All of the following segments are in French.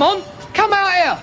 Come on, come out here.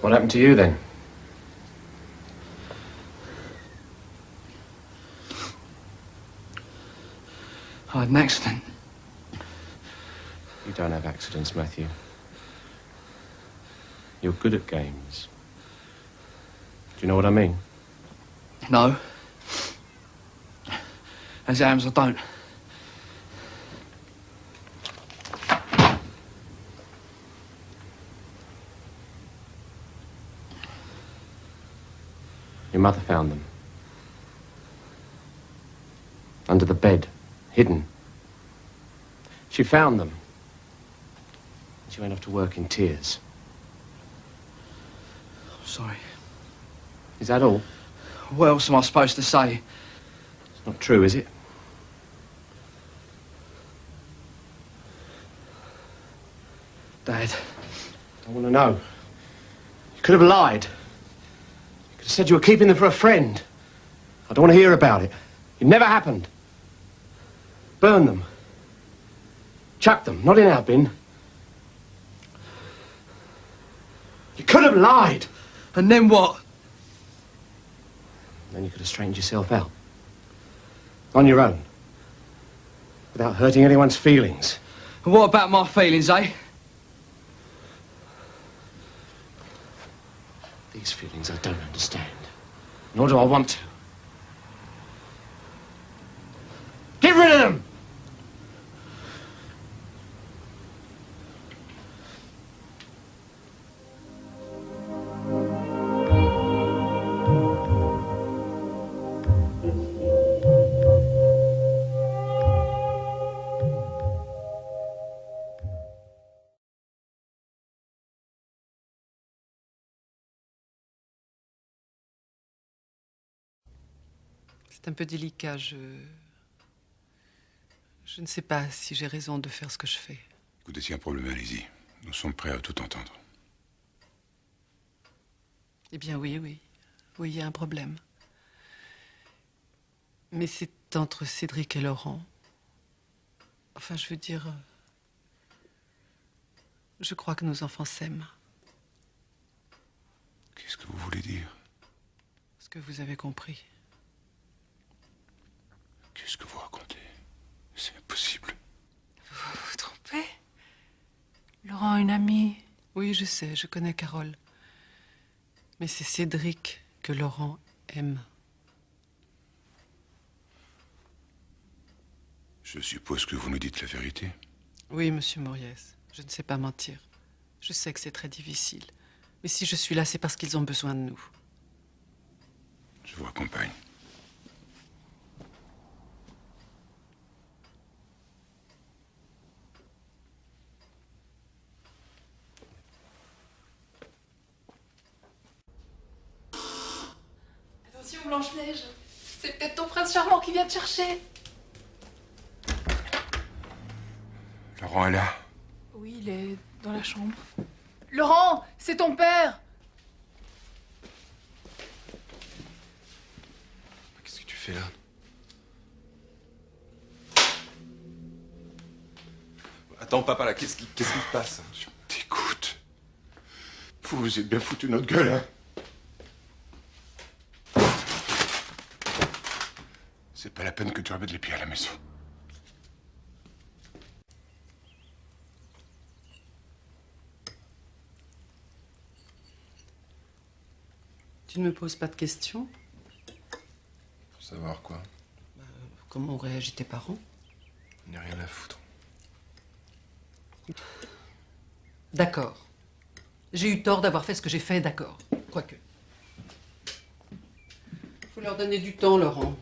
What happened to you then? I had an accident. You don't have accidents, Matthew. You're good at games. Do you know what I mean? No. As it happens, I don't. Your mother found them. Under the bed, hidden. She found them. She went off to work in tears. Sorry. Is that all? What else am I supposed to say? It's not true, is it? Dad. I want to know. You could have lied. You could have said you were keeping them for a friend. I don't want to hear about it. It never happened. Burn them. Chuck them, not in our bin. You could have lied. And then what? Then you could have straightened yourself out. On your own. Without hurting anyone's feelings. And what about my feelings, eh? These feelings I don't understand. Nor do I want to. Get rid of them! C'est un peu délicat, je ne sais pas si j'ai raison de faire ce que je fais. Écoutez, s'il y a un problème, allez-y. Nous sommes prêts à tout entendre. Eh bien, oui, oui. Oui, il y a un problème. Mais c'est entre Cédric et Laurent. Enfin, je veux dire... Je crois que nos enfants s'aiment. Qu'est-ce que vous voulez dire? Ce que vous avez compris. Qu'est-ce que vous racontez? C'est impossible. Vous vous trompez? Laurent a une amie. Oui, je sais, je connais Carole. Mais c'est Cédric que Laurent aime. Je suppose que vous nous dites la vérité. Oui, monsieur Moriès, je ne sais pas mentir. Je sais que c'est très difficile. Mais si je suis là, c'est parce qu'ils ont besoin de nous. Je vous accompagne. Attention, Blanche-Neige. C'est peut-être ton prince charmant qui vient te chercher. Laurent est là. Oui, il est dans la chambre. Laurent, c'est ton père. Qu'est-ce que tu fais là? Attends, papa, là, qu'est-ce qui se passe? Je t'écoute. Vous vous êtes bien foutu notre gueule, hein? C'est pas la peine que tu remettes les pieds à la maison. Tu ne me poses pas de questions? Pour savoir quoi? Comment ont réagi tes parents? Il n'y a rien à foutre. D'accord. J'ai eu tort d'avoir fait ce que j'ai fait, d'accord. Quoique. Faut leur donner du temps, Laurent.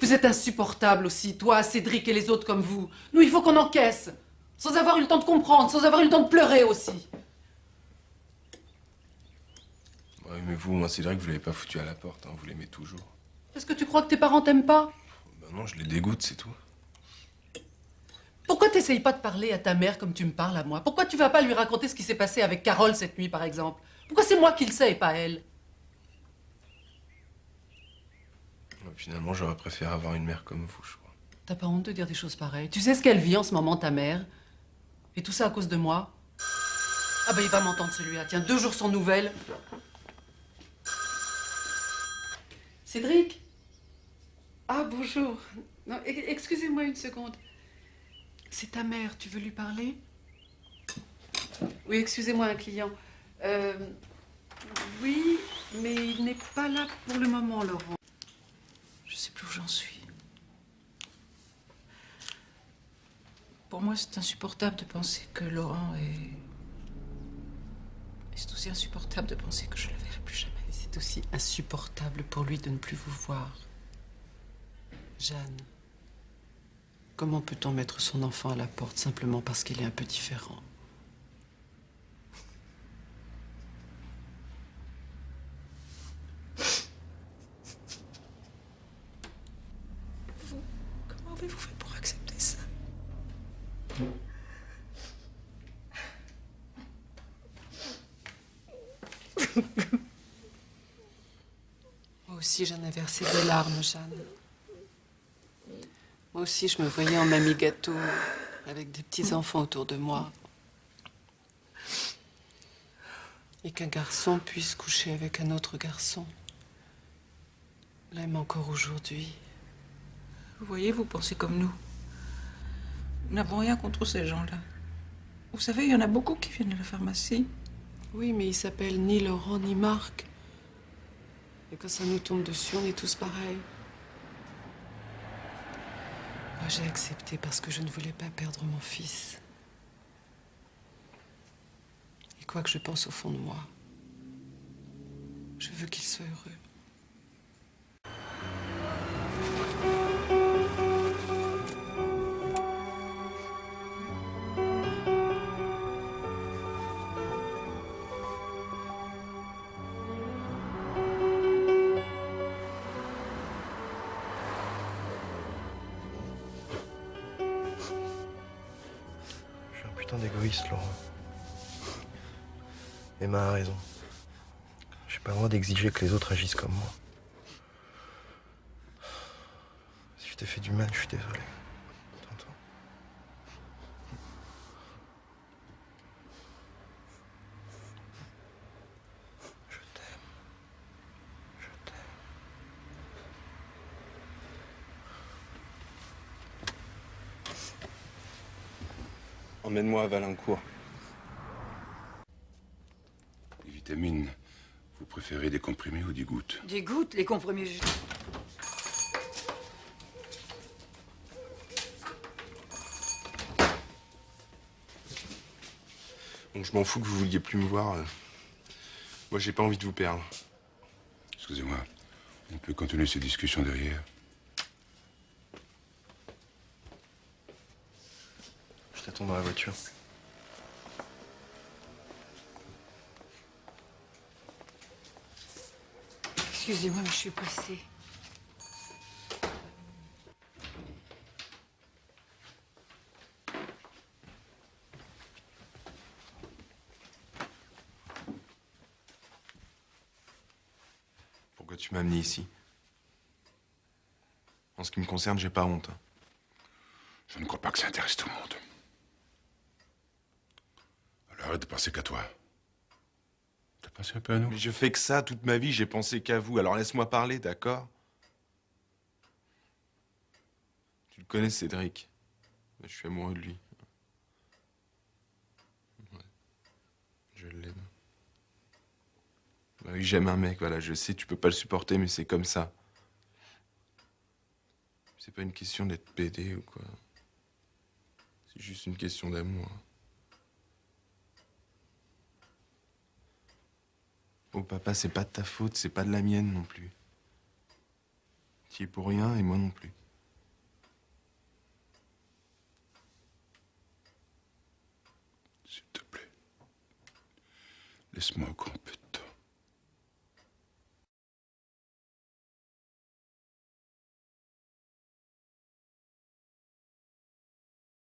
Vous êtes insupportables aussi, toi, Cédric et les autres comme vous. Nous, il faut qu'on encaisse. Sans avoir eu le temps de comprendre, sans avoir eu le temps de pleurer aussi. Ouais, mais vous, moi, Cédric, vous l'avez pas foutu à la porte, hein, vous l'aimez toujours. Est-ce que tu crois que tes parents t'aiment pas? Bah non, je les dégoûte, c'est tout. Pourquoi t'essayes pas de parler à ta mère comme tu me parles à moi? Pourquoi tu vas pas lui raconter ce qui s'est passé avec Carole cette nuit, par exemple? Pourquoi c'est moi qui le sais et pas elle? Ouais, finalement, j'aurais préféré avoir une mère comme vous, je crois. T'as pas honte de dire des choses pareilles? Tu sais ce qu'elle vit en ce moment, ta mère? Et tout ça à cause de moi? Ah ben il va m'entendre celui-là. Tiens, 2 jours sans nouvelles. Cédric? Ah bonjour. Non, excusez-moi une seconde. C'est ta mère, tu veux lui parler? Oui, excusez-moi, un client. Oui, mais il n'est pas là pour le moment, Laurent. Je sais plus où j'en suis. Pour moi, c'est insupportable de penser que Laurent est... Et c'est aussi insupportable de penser que je le verrai plus jamais. Et c'est aussi insupportable pour lui de ne plus vous voir. Jeanne, comment peut-on mettre son enfant à la porte simplement parce qu'il est un peu différent? Vous, comment avez-vous fait pour accepter ça? Moi aussi, j'en ai versé des larmes, Jeanne. Moi aussi, je me voyais en mamie gâteau, avec des petits-enfants autour de moi. Et qu'un garçon puisse coucher avec un autre garçon. L'aime encore aujourd'hui. Vous voyez, vous pensez comme nous. Nous n'avons rien contre ces gens-là. Vous savez, il y en a beaucoup qui viennent à la pharmacie. Oui, mais il s'appelle ni Laurent ni Marc. Et quand ça nous tombe dessus, on est tous pareils. Moi, j'ai accepté parce que je ne voulais pas perdre mon fils. Et quoi que je pense au fond de moi, je veux qu'il soit heureux. Je suis un putain d'égoïste, Laurent. Emma a raison. J'ai pas le droit d'exiger que les autres agissent comme moi. Si je t'ai fait du mal, je suis désolé. T'entends? Je t'aime. Je t'aime. Emmène-moi à Valincourt. Les vitamines, vous préférez des comprimés ou des gouttes? Des gouttes, les comprimés. Bon, je m'en fous que vous vouliez plus me voir. Moi, j'ai pas envie de vous perdre. Excusez-moi, on peut continuer ces discussions derrière. Je t'attends dans la voiture. Excusez-moi, mais je suis pressée. Pourquoi tu m'as amené ici? En ce qui me concerne, j'ai pas honte. Je ne crois pas que ça intéresse tout le monde. Alors arrête de penser qu'à toi. T'as pensé un peu à nous? Mais je fais que ça toute ma vie, j'ai pensé qu'à vous. Alors laisse-moi parler, d'accord? Tu le connais, Cédric. Je suis amoureux de lui. Ouais. Je l'aime. Bah oui, j'aime un mec, voilà, je sais, tu peux pas le supporter, mais c'est comme ça. C'est pas une question d'être pédé ou quoi. C'est juste une question d'amour. Oh papa, c'est pas de ta faute, c'est pas de la mienne non plus. t'y es pour rien et moi non plus. S'il te plaît. Laisse-moi encore un peu